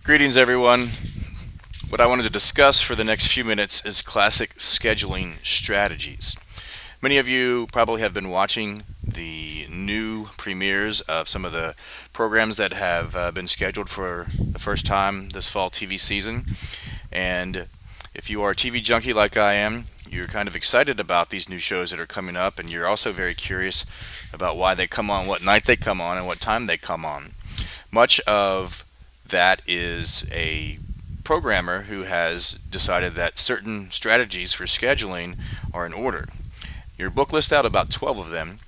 Greetings, everyone. What I wanted to discuss for the next few minutes is classic scheduling strategies. Many of you probably have been watching the new premieres of some of the programs that have been scheduled for the first time this fall TV season. And if you are a TV junkie like I am, you're kind of excited about these new shows that are coming up, and you're also very curious about why they come on, what night they come on, and what time they come on. Much of that is a programmer who has decided that certain strategies for scheduling are in order. Your book lists out about 12 of them.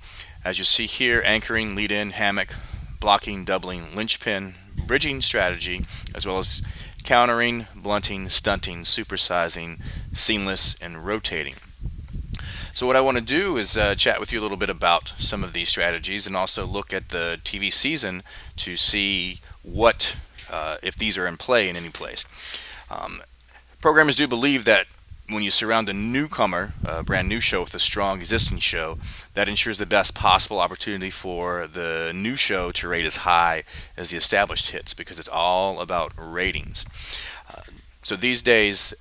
As you see here, anchoring, lead in, hammock, blocking, doubling, linchpin, bridging strategy, as well as countering, blunting, stunting, supersizing, seamless, and rotating. So what I want to do is chat with you a little bit about some of these strategies and also look at the TV season to see what if these are in play in any place. Um, Programmers do believe that when you surround a newcomer, a brand new show with a strong existing show, that ensures the best possible opportunity for the new show to rate as high as the established hits because it's all about ratings. Uh, so these days,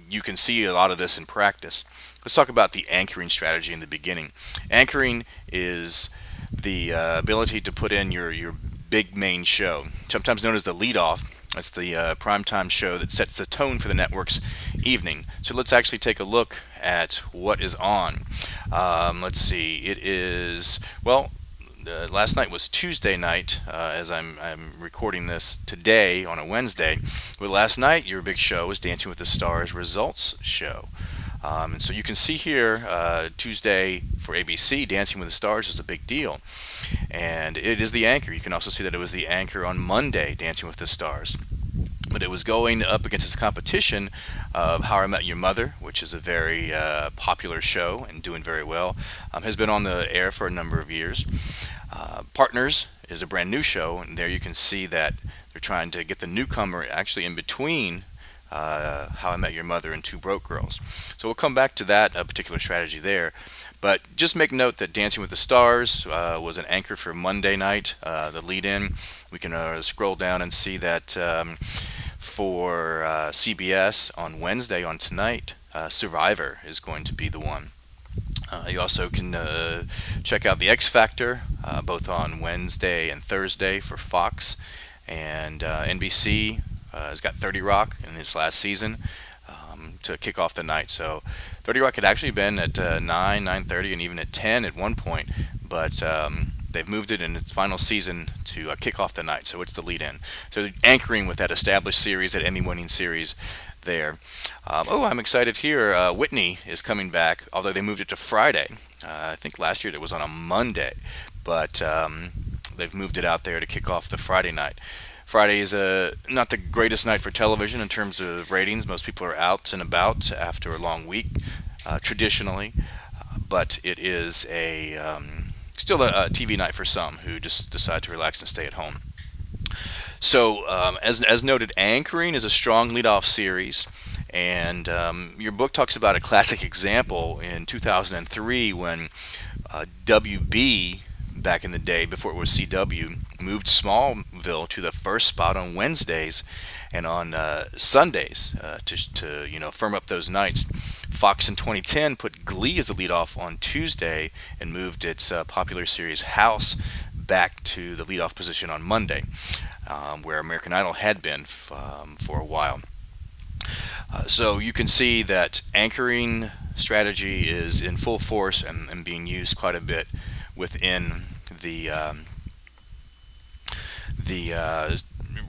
you can see a lot of this in practice. Let's talk about the anchoring strategy in the beginning. Anchoring is the ability to put in your big main show, sometimes known as the leadoff. That's the primetime show that sets the tone for the network's evening. So let's actually take a look at what is on. Let's see. It is, well, last night was Tuesday night, as I'm recording this today on a Wednesday. But last night, your big show was Dancing with the Stars results show. And so you can see here, Tuesday for ABC, Dancing with the Stars is a big deal. And it is the anchor. You can also see that it was the anchor on Monday, Dancing with the Stars. But it was going up against its competition of How I Met Your Mother, which is a very popular show and doing very well. Has been on the air for a number of years. Partners is a brand new show, and there you can see that they're trying to get the newcomer actually in between How I Met Your Mother and Two Broke Girls. So we'll come back to that particular strategy there. But just make note that Dancing with the Stars was an anchor for Monday night, the lead-in. We can scroll down and see that for CBS on Wednesday, on tonight, Survivor is going to be the one. You also can check out the X Factor, both on Wednesday and Thursday for Fox, and NBC has got 30 Rock in its last season to kick off the night. So 30 Rock had actually been at 9, 9:30, and even at 10 at one point, but they've moved it in its final season to kick off the night, so it's the lead-in. So anchoring with that established series, that Emmy-winning series there. I'm excited here. Whitney is coming back, although they moved it to Friday. I think last year it was on a Monday, but they've moved it out there to kick off the Friday night. Friday is not the greatest night for television in terms of ratings. Most people are out and about after a long week, traditionally, but it is still a TV night for some who just decide to relax and stay at home. So, as noted, anchoring is a strong leadoff series, and your book talks about a classic example in 2003 when WB, back in the day before it was CW, moved Smallville to the first spot on Wednesdays and on Sundays to firm up those nights. Fox in 2010 put Glee as the leadoff on Tuesday and moved its popular series House back to the leadoff position on Monday, where American Idol had been for a while. So you can see that anchoring strategy is in full force and being used quite a bit within the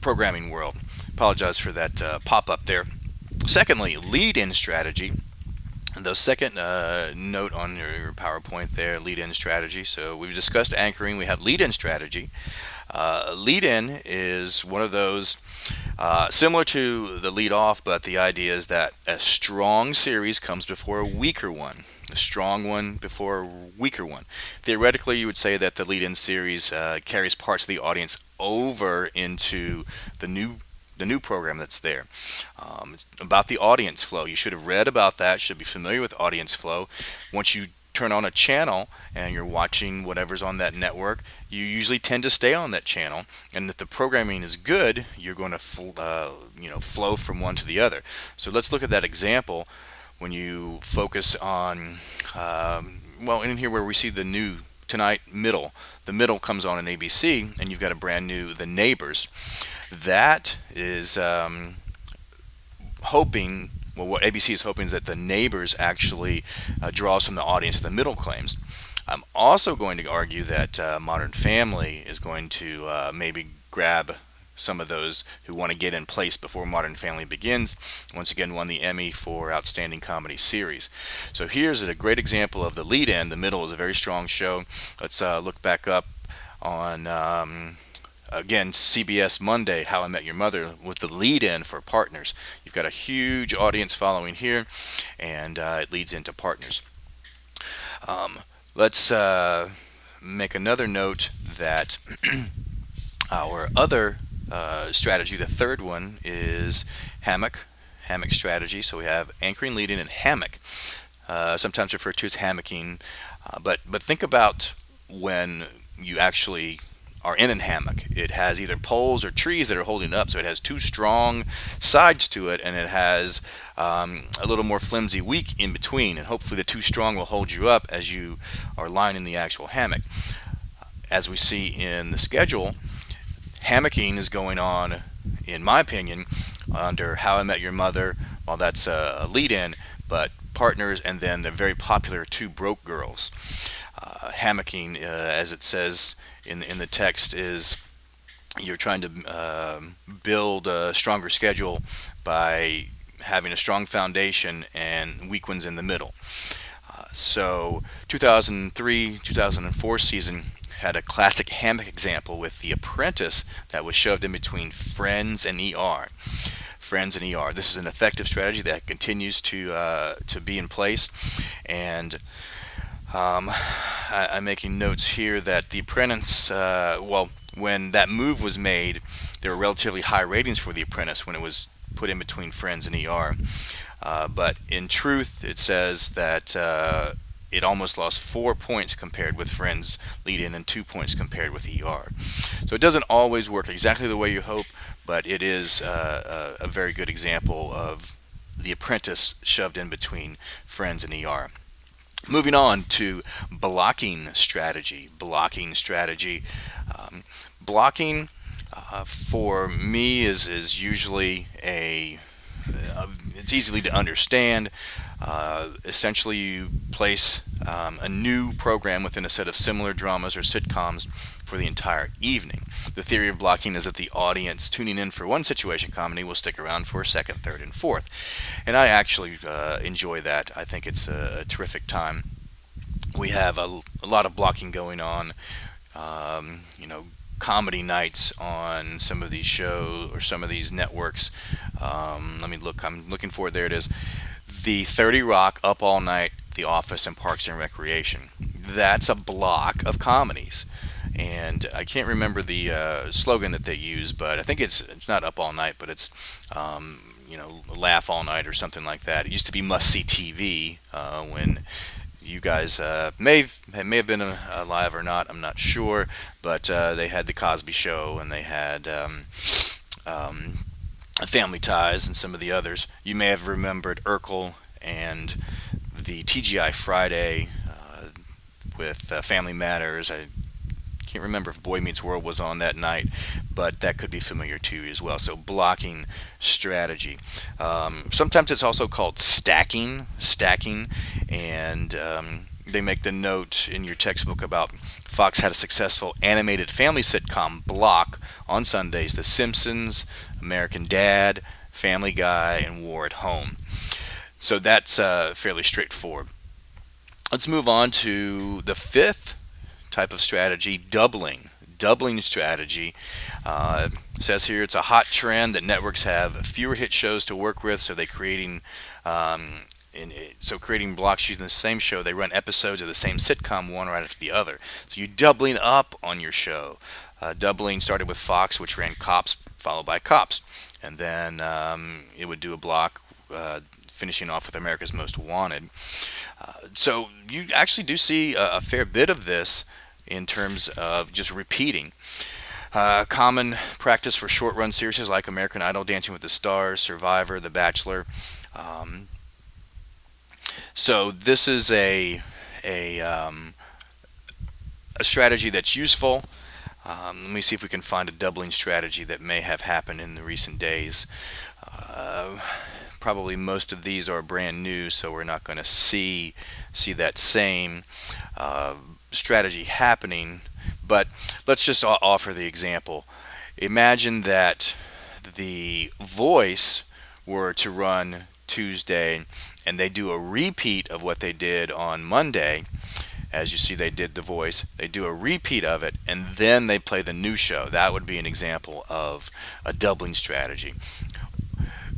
programming world. Apologize for that pop-up there. Secondly, lead-in strategy. The second note on your PowerPoint there, lead-in strategy. So we've discussed anchoring. We have lead-in strategy. Lead-in is one of those similar to the lead-off, but the idea is that a strong series comes before a weaker one. A strong one before a weaker one. Theoretically, you would say that the lead-in series carries parts of the audience over into the new program that's there. It's about the audience flow. You should have read about that, should be familiar with audience flow. Once you turn on a channel and you're watching whatever's on that network, you usually tend to stay on that channel. And if the programming is good, you're going to flow from one to the other. So let's look at that example when you focus on, well, in here where we see the new tonight middle. The middle comes on in ABC, and you've got a brand new The Neighbors. That is hoping, well, what ABC is hoping is that The Neighbors actually draws from the audience the middle claims. I'm also going to argue that Modern Family is going to maybe grab some of those who want to get in place before Modern Family begins. Once again, won the Emmy for Outstanding Comedy Series. So here's a great example of the lead in. The middle is a very strong show. Let's look back up on, again, CBS Monday, How I Met Your Mother, with the lead in for Partners. You've got a huge audience following here, and it leads into Partners. Let's make another note that our other strategy, the third one, is hammock strategy. So we have anchoring, leading, and hammock, sometimes referred to as hammocking. But think about when you actually are in a hammock. It has either poles or trees that are holding it up, so it has two strong sides to it, and it has a little more flimsy weak in between, and hopefully the two strong will hold you up as you are lying in the actual hammock. As we see in the schedule, hammocking is going on, in my opinion, under How I Met Your Mother. Well, that's a lead-in, but Partners, and then the very popular Two Broke Girls. Hammocking, as it says in the text, is you're trying to build a stronger schedule by having a strong foundation and weak ones in the middle. So 2003-2004 season had a classic hammock example with The Apprentice that was shoved in between Friends and ER. Friends and ER. This is an effective strategy that continues to be in place, and I'm making notes here that The Apprentice, well, when that move was made, there were relatively high ratings for The Apprentice when it was put in between Friends and ER. But in truth, it says that it almost lost 4 points compared with Friends lead-in and 2 points compared with ER. So it doesn't always work exactly the way you hope, but it is a very good example of The Apprentice shoved in between Friends and ER. Moving on to blocking strategy. Blocking for me is usually it's easily to understand. Essentially, you place a new program within a set of similar dramas or sitcoms for the entire evening. The theory of blocking is that the audience tuning in for one situation comedy will stick around for a second, third, and fourth. And I actually enjoy that. I think it's a terrific time. We have a lot of blocking going on. Comedy nights on some of these shows or some of these networks. Let me look. I'm looking for it. There it is. The 30 Rock, Up All Night, The Office, and Parks and Recreation. That's a block of comedies. And I can't remember the slogan that they use, but I think it's not Up All Night, but it's Laugh All Night or something like that. It used to be Must See TV when you guys may have been alive or not. I'm not sure, but they had the Cosby Show, and they had Family Ties, and some of the others. You may have remembered Urkel and the TGI Friday with Family Matters. I can't remember if Boy Meets World was on that night, but that could be familiar to you as well. So blocking strategy. Sometimes it's also called stacking, and they make the note in your textbook about Fox had a successful animated family sitcom block on Sundays: The Simpsons, American Dad, Family Guy, and War at Home. So that's fairly straightforward. Let's move on to the fifth type of strategy, doubling strategy. Says here it's a hot trend that networks have fewer hit shows to work with, so creating blocks using the same show. They run episodes of the same sitcom one right after the other. So you're doubling up on your show. Doubling started with Fox, which ran Cops followed by Cops, and then it would do a block. finishing off with America's Most Wanted. So you actually do see a fair bit of this in terms of just repeating. Common practice for short run series like American Idol, Dancing with the Stars, Survivor, The Bachelor. So this is a strategy that's useful. Let me see if we can find a doubling strategy that may have happened in the recent days. Probably most of these are brand new, so we're not going to see that same strategy happening. But let's just offer the example. Imagine that the Voice were to run Tuesday and they do a repeat of what they did on Monday. As you see, they did The Voice. They do a repeat of it, and then they play the new show. That would be an example of a doubling strategy.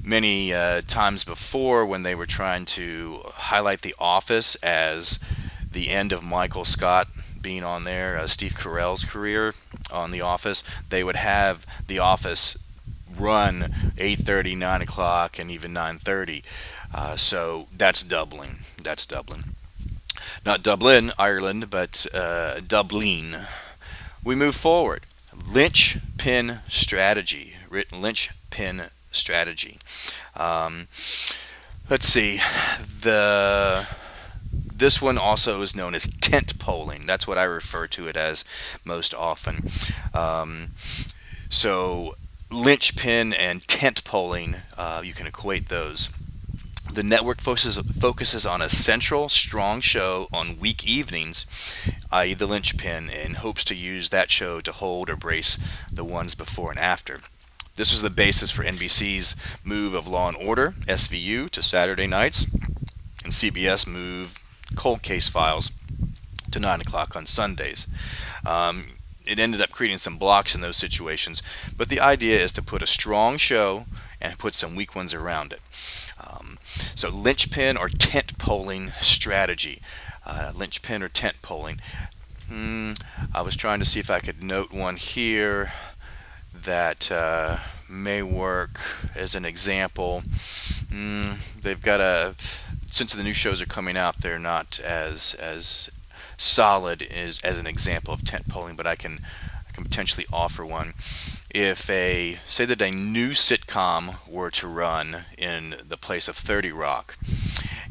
Many times before, when they were trying to highlight The Office as the end of Michael Scott being on there, Steve Carell's career on The Office, they would have The Office run 8:30, 9 o'clock, and even 9:30. So that's doubling. Not Dublin, Ireland, but Dublin. We move forward. Linchpin strategy. Linchpin strategy. Let's see. This one also is known as tent polling. That's what I refer to it as most often. So linchpin and tent polling, you can equate those. The network focuses on a central, strong show on week evenings, i.e. the linchpin, and hopes to use that show to hold or brace the ones before and after. This was the basis for NBC's move of Law & Order, SVU, to Saturday nights, and CBS moved Cold Case Files to 9 o'clock on Sundays. It ended up creating some blocks in those situations, but the idea is to put a strong show and put some weak ones around it. So linchpin or tent polling strategy. Linchpin or tent polling. I was trying to see if I could note one here that may work as an example. They've got since the new shows are coming out, they're not as solid as an example of tent polling, but I can potentially offer one. If say that a new sitcom were to run in the place of 30 Rock,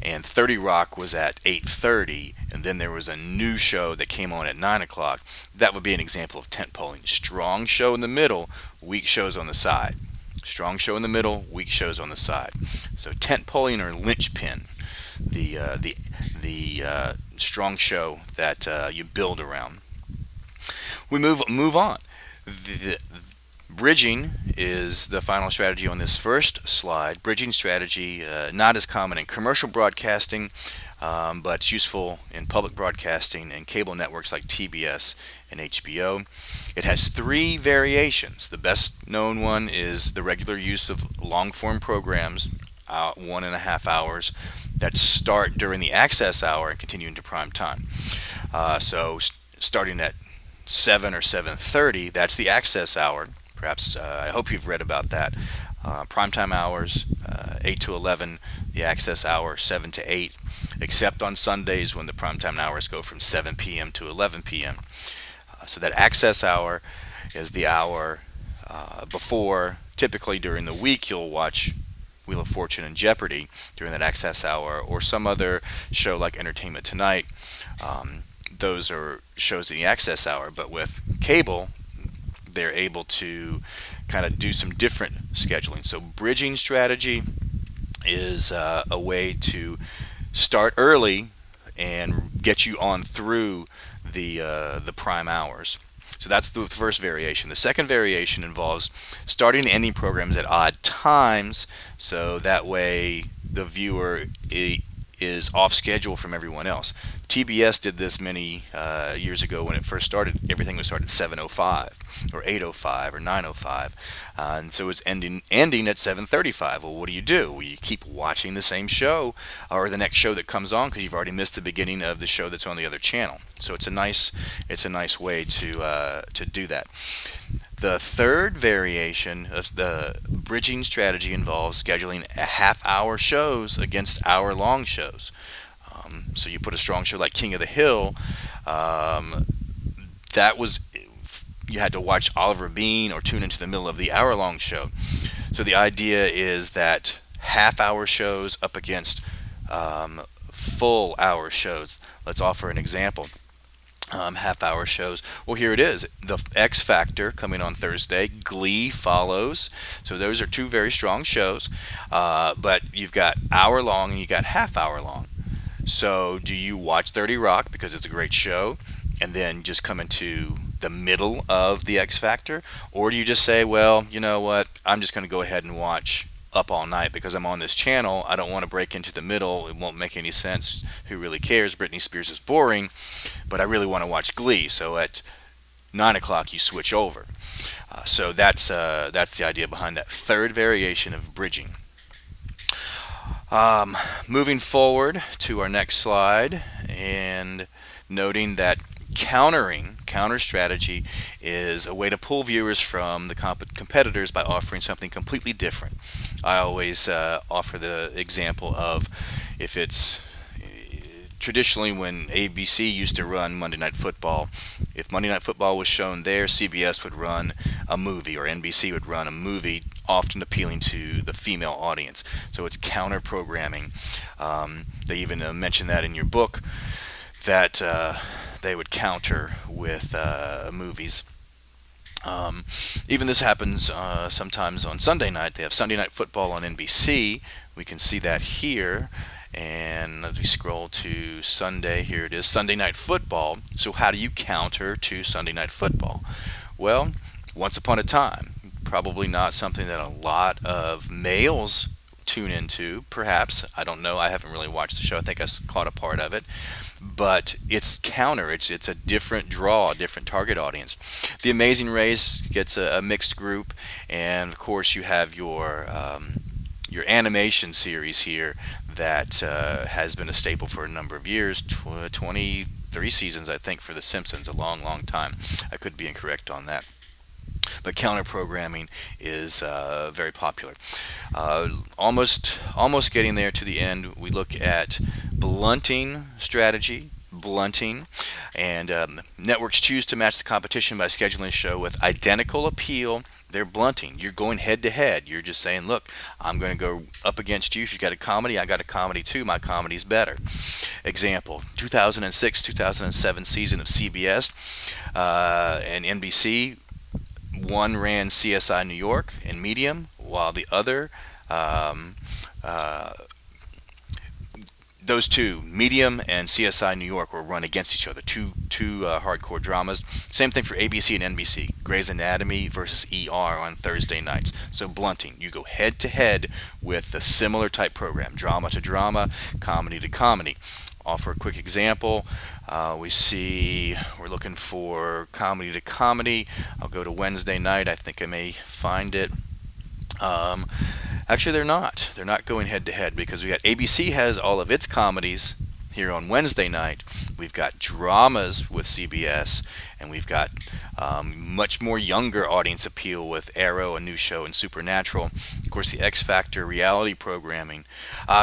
and 30 Rock was at 8:30, and then there was a new show that came on at 9 o'clock, that would be an example of tent polling. Strong show in the middle, weak shows on the side. Strong show in the middle, weak shows on the side. So tent polling or linchpin, the strong show that you build around. We move on. Bridging is the final strategy on this first slide. Bridging strategy, not as common in commercial broadcasting, but it's useful in public broadcasting and cable networks like TBS and HBO. It has 3 variations. The best known one is the regular use of long form programs, 1.5 hours, that start during the access hour and continue into prime time. So starting at 7 or 7:30, that's the access hour. Perhaps I hope you've read about that. Primetime hours, 8 to 11, the access hour 7 to 8, except on Sundays when the primetime hours go from 7 p.m. to 11 p.m. So that access hour is the hour before. Typically during the week you'll watch Wheel of Fortune and Jeopardy during that access hour, or some other show like Entertainment Tonight. Those are shows in the access hour, but with cable they're able to kind of do some different scheduling. So bridging strategy is a way to start early and get you on through the prime hours. So that's the first variation. The second variation involves starting and ending programs at odd times, so that way the viewer is off schedule from everyone else. TBS did this many years ago when it first started. Everything would start at 7:05 or 8:05 or 9:05, and so it's ending at 7:35. Well, what do? Well, you keep watching the same show or the next show that comes on because you've already missed the beginning of the show that's on the other channel. So it's a nice way to do that. The third variation of the bridging strategy involves scheduling a half-hour shows against hour-long shows. So you put a strong show like King of the Hill. Um, that was You had to watch Oliver Bean or tune into the middle of the hour-long show. So the idea is that half-hour shows up against full-hour shows. Let's offer an example. Half-hour shows. Well, here it is. The X Factor coming on Thursday. Glee follows. So those are two very strong shows. But you've got hour-long and you got half-hour-long. So do you watch 30 Rock because it's a great show and then just come into the middle of the X Factor? Or do you just say, well, you know what, I'm just going to go ahead and watch Up All Night because I'm on this channel. I don't want to break into the middle. It won't make any sense. Who really cares? Britney Spears is boring, but I really want to watch Glee. So at 9 o'clock you switch over. So that's the idea behind that third variation of bridging. Moving forward to our next slide and noting that counter strategy is a way to pull viewers from the competitors by offering something completely different. I always offer the example of if it's traditionally when ABC used to run Monday Night Football, if Monday Night Football was shown there, CBS would run a movie or NBC would run a movie often appealing to the female audience. So it's counter programming. They even mention that in your book that they would counter with movies. Even this happens sometimes on Sunday night. They have Sunday Night Football on NBC. We can see that here. And as we scroll to Sunday, here it is, Sunday Night Football. So how do you counter to Sunday Night Football? Well, once upon a time, probably not something that a lot of males tune into, perhaps. I don't know. I haven't really watched the show. I think I caught a part of it. But it's counter. It's a different draw, a different target audience. The Amazing Race gets a mixed group. And, of course, you have your animation series here that has been a staple for a number of years, 23 seasons, I think, for The Simpsons, a long, long time. I could be incorrect on that. But counter programming is very popular. Almost getting there to the end. We look at blunting strategy. And networks choose to match the competition by scheduling a show with identical appeal. They're blunting. You're going head to head. You're just saying, look, I'm going to go up against you. If you got a comedy, I got a comedy too. My comedy's better. Example, 2006-2007 season of CBS and NBC. One ran CSI New York and Medium, while the other, those two, Medium and CSI New York, were run against each other. Two hardcore dramas. Same thing for ABC and NBC. Grey's Anatomy versus ER on Thursday nights. So blunting. You go head to head with a similar type program. Drama to drama, comedy to comedy. Offer a quick example. We're looking for comedy to comedy. I'll go to Wednesday night. I think I may find it. Actually, they're not. They're not going head to head because we got ABC has all of its comedies here on Wednesday night. We've got dramas with CBS, and we've got much more younger audience appeal with Arrow, a new show, and Supernatural. Of course, the X Factor reality programming.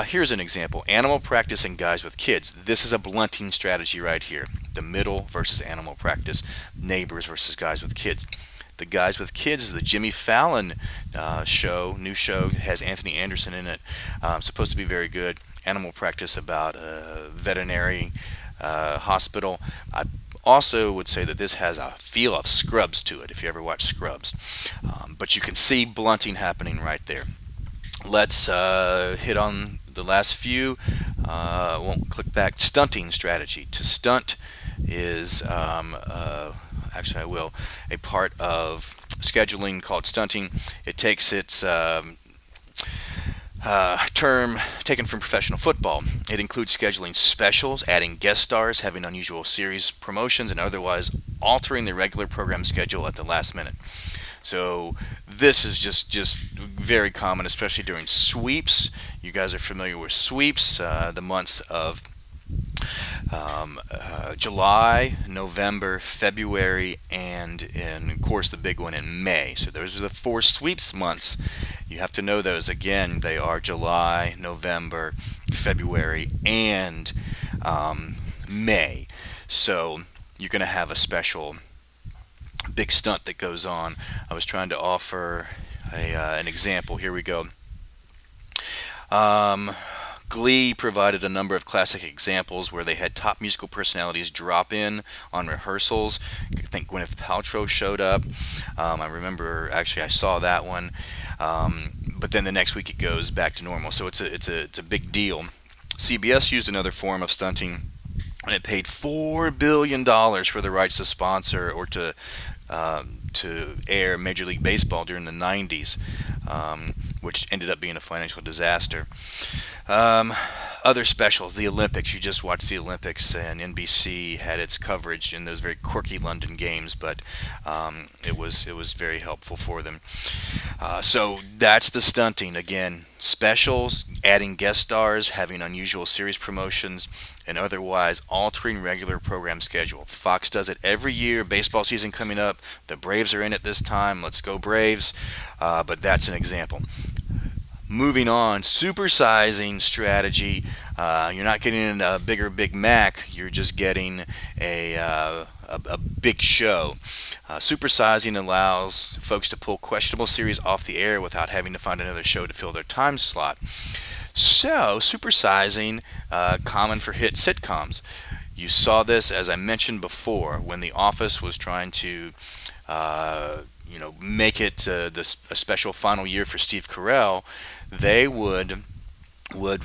Here's an example. Animal Practice and Guys with Kids. This is a blunting strategy right here. The Middle versus Animal Practice. Neighbors versus Guys with Kids. The Guys with Kids is the Jimmy Fallon show, new show. It has Anthony Anderson in it. Supposed to be very good. Animal Practice about a veterinary hospital. I also would say that this has a feel of Scrubs to it, if you ever watch Scrubs. But you can see blunting happening right there. Let's hit on the last few. Won't click back. Stunting strategy. To stunt is actually I will, a part of scheduling called stunting. It takes its term taken from professional football. It includes scheduling specials, adding guest stars, having unusual series promotions, and otherwise altering the regular program schedule at the last minute. So this is just very common, especially during sweeps. You guys are familiar with sweeps, the months of July, November, February, and of course the big one in May. So those are the four sweeps months. You have to know those. Again, they are July, November, February, and May. So you're going to have a special big stunt that goes on. I was trying to offer an example. Here we go. Glee provided a number of classic examples where they had top musical personalities drop in on rehearsals. I think Gwyneth Paltrow showed up. I remember, actually, I saw that one. But then the next week it goes back to normal. So it's a big deal. CBS used another form of stunting, and it paid $4 billion for the rights to sponsor or to air Major League Baseball during the 90s, which ended up being a financial disaster. Other specials, the Olympics. You just watched the Olympics, and NBC had its coverage in those very quirky London games, but it was very helpful for them. So that's the stunting. Again, specials, adding guest stars, having unusual series promotions, and otherwise altering regular program schedule. Fox does it every year. Baseball season coming up. The Braves are in it this time. Let's go Braves. But that's an example. Moving on, supersizing strategy. You're not getting a bigger Big Mac. You're just getting a big show. Supersizing allows folks to pull questionable series off the air without having to find another show to fill their time slot. So, supersizing, common for hit sitcoms. You saw this, as I mentioned before, when The Office was trying to make it a special final year for Steve Carell. They would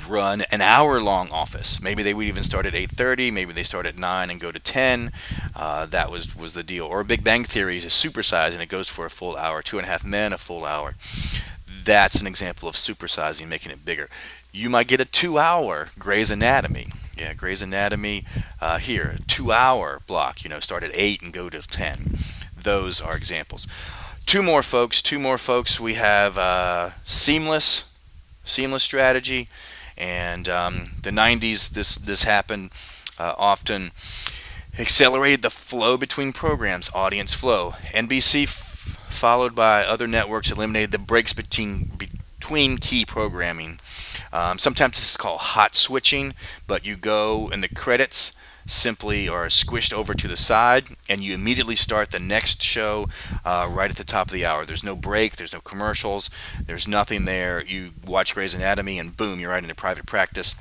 run an hour-long Office. Maybe they would even start at 8:30. Maybe they start at 9 and go to 10. That was the deal. Or Big Bang Theory is supersized and it goes for a full hour. 2.5 Men, a full hour. That's an example of supersizing, making it bigger. You might get a 2-hour Grey's Anatomy. Yeah, Grey's Anatomy here, 2-hour block. Start at 8 and go to 10. Those are examples. Two more folks. We have seamless strategy, and the 90s. This happened often. Accelerated the flow between programs, audience flow. NBC, followed by other networks, eliminated the breaks between key programming. Sometimes this is called hot switching, but you go in the credits simply are squished over to the side, and you immediately start the next show right at the top of the hour. There's no break, there's no commercials, there's nothing there. You watch Grey's Anatomy, and boom, you're right into private practice.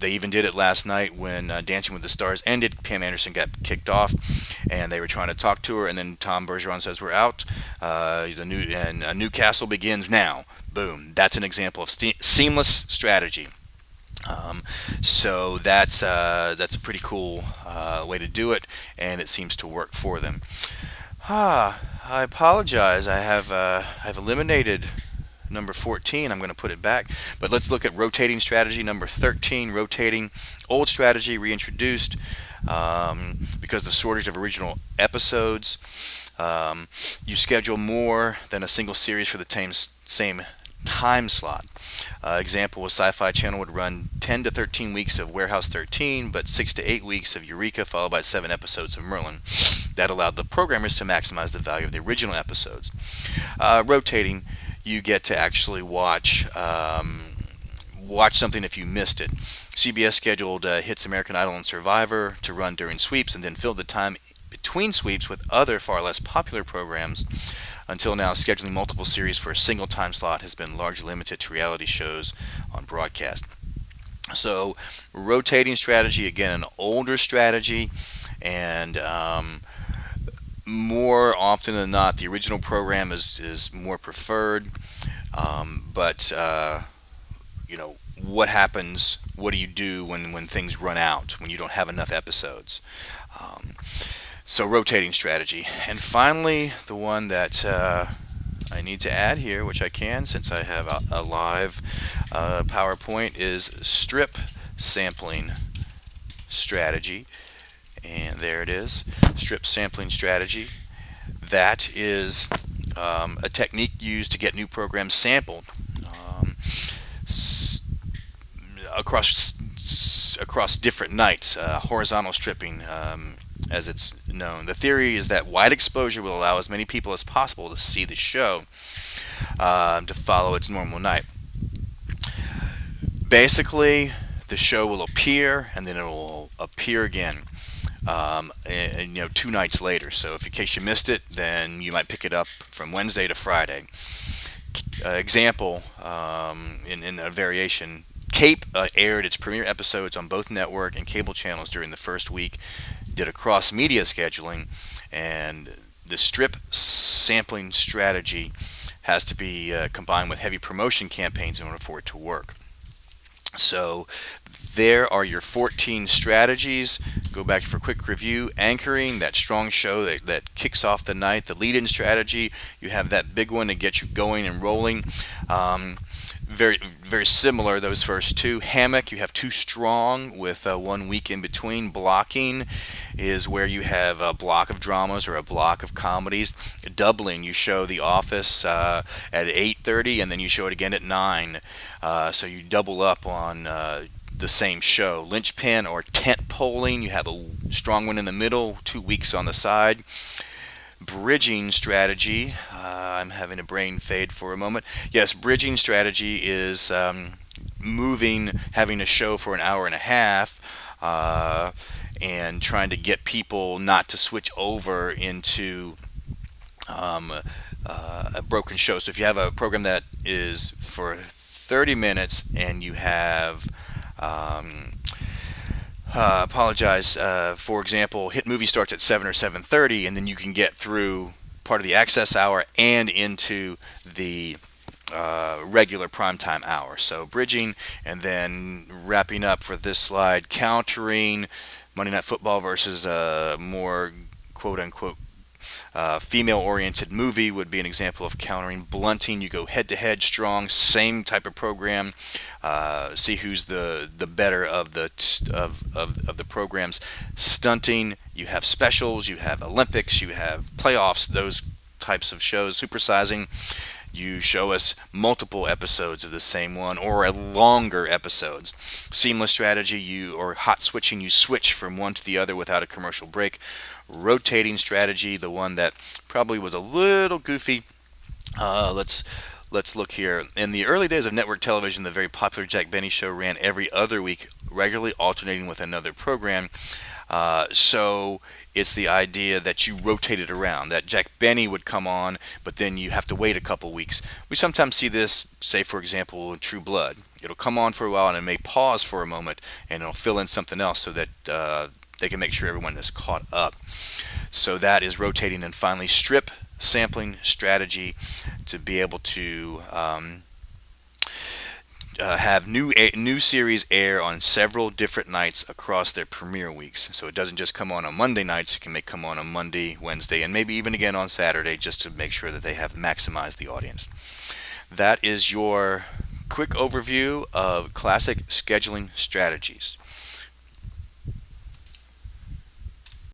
They even did it last night when Dancing with the Stars ended. Pam Anderson got kicked off, and they were trying to talk to her, and then Tom Bergeron says, "We're out. Newcastle begins now." Boom. That's an example of seamless strategy. So that's a pretty cool way to do it, and it seems to work for them. I apologize. I've eliminated number 14. I'm going to put it back, but let's look at rotating strategy number 13. Rotating, old strategy reintroduced because of shortage of original episodes. You schedule more than a single series for the same time slot. Example was Sci-Fi Channel would run 10 to 13 weeks of Warehouse 13, but 6 to 8 weeks of Eureka, followed by 7 episodes of Merlin. That allowed the programmers to maximize the value of the original episodes. Rotating, you get to actually watch something if you missed it. CBS scheduled hits American Idol and Survivor to run during sweeps, and then filled the time between sweeps with other far less popular programs. Until now, scheduling multiple series for a single time slot has been largely limited to reality shows on broadcast. So, rotating strategy, again, an older strategy, and more often than not, the original program is more preferred. But what happens? What do you do when things run out? When you don't have enough episodes? So rotating strategy. And finally, the one that I need to add here, which I can since I have a live PowerPoint, is strip sampling strategy. And there it is, strip sampling strategy. That is a technique used to get new programs sampled across different nights, horizontal stripping, as it's known. The theory is that wide exposure will allow as many people as possible to see the show to follow its normal night. Basically, the show will appear and then it will appear again. And, 2 nights later. So if in case you missed it, then you might pick it up from Wednesday to Friday. Example, in a variation, Cape aired its premiere episodes on both network and cable channels during the first week, did a cross-media scheduling, and the strip sampling strategy has to be combined with heavy promotion campaigns in order for it to work. So there are your 14 strategies. Go back for a quick review. Anchoring, that strong show that kicks off the night. The lead-in strategy, you have that big one to get you going and rolling. Very, very similar, those first two. Hammock, you have two strong with 1 week in between. Blocking is where you have a block of dramas or a block of comedies. Doubling, you show The Office at 8:30 and then you show it again at 9. So you double up on the same show. Linchpin or tent polling, you have a strong one in the middle, 2 weeks on the side. Bridging strategy, I'm having a brain fade for a moment. Yes, bridging strategy is having a show for an hour and a half and trying to get people not to switch over into a broken show. So if you have a program that is for 30 minutes and you have for example, Hit Movie starts at 7 or 7:30, and then you can get through part of the access hour and into the regular primetime hour. So bridging, and then wrapping up for this slide, countering Monday Night Football versus a more quote-unquote female-oriented movie would be an example of countering. Blunting, you go head-to-head strong, same type of program. See who's the better of the programs. Stunting, you have specials, you have Olympics, you have playoffs, those types of shows. Supersizing, you show us multiple episodes of the same one or a longer episodes. Seamless strategy, or hot switching, you switch from one to the other without a commercial break. Rotating strategy, the one that probably was a little goofy. Let's look here. In the early days of network television, the very popular Jack Benny show ran every other week, regularly alternating with another program. So it's the idea that you rotate it around, that Jack Benny would come on, but then you have to wait a couple weeks. We sometimes see this, say for example, in True Blood. It'll come on for a while and it may pause for a moment and it'll fill in something else so that they can make sure everyone is caught up. So that is rotating. And finally, strip sampling strategy, to be able to have new series air on several different nights across their premiere weeks. So it doesn't just come on Monday nights. It can come on Monday, Wednesday, and maybe even again on Saturday, just to make sure that they have maximized the audience. That is your quick overview of classic scheduling strategies.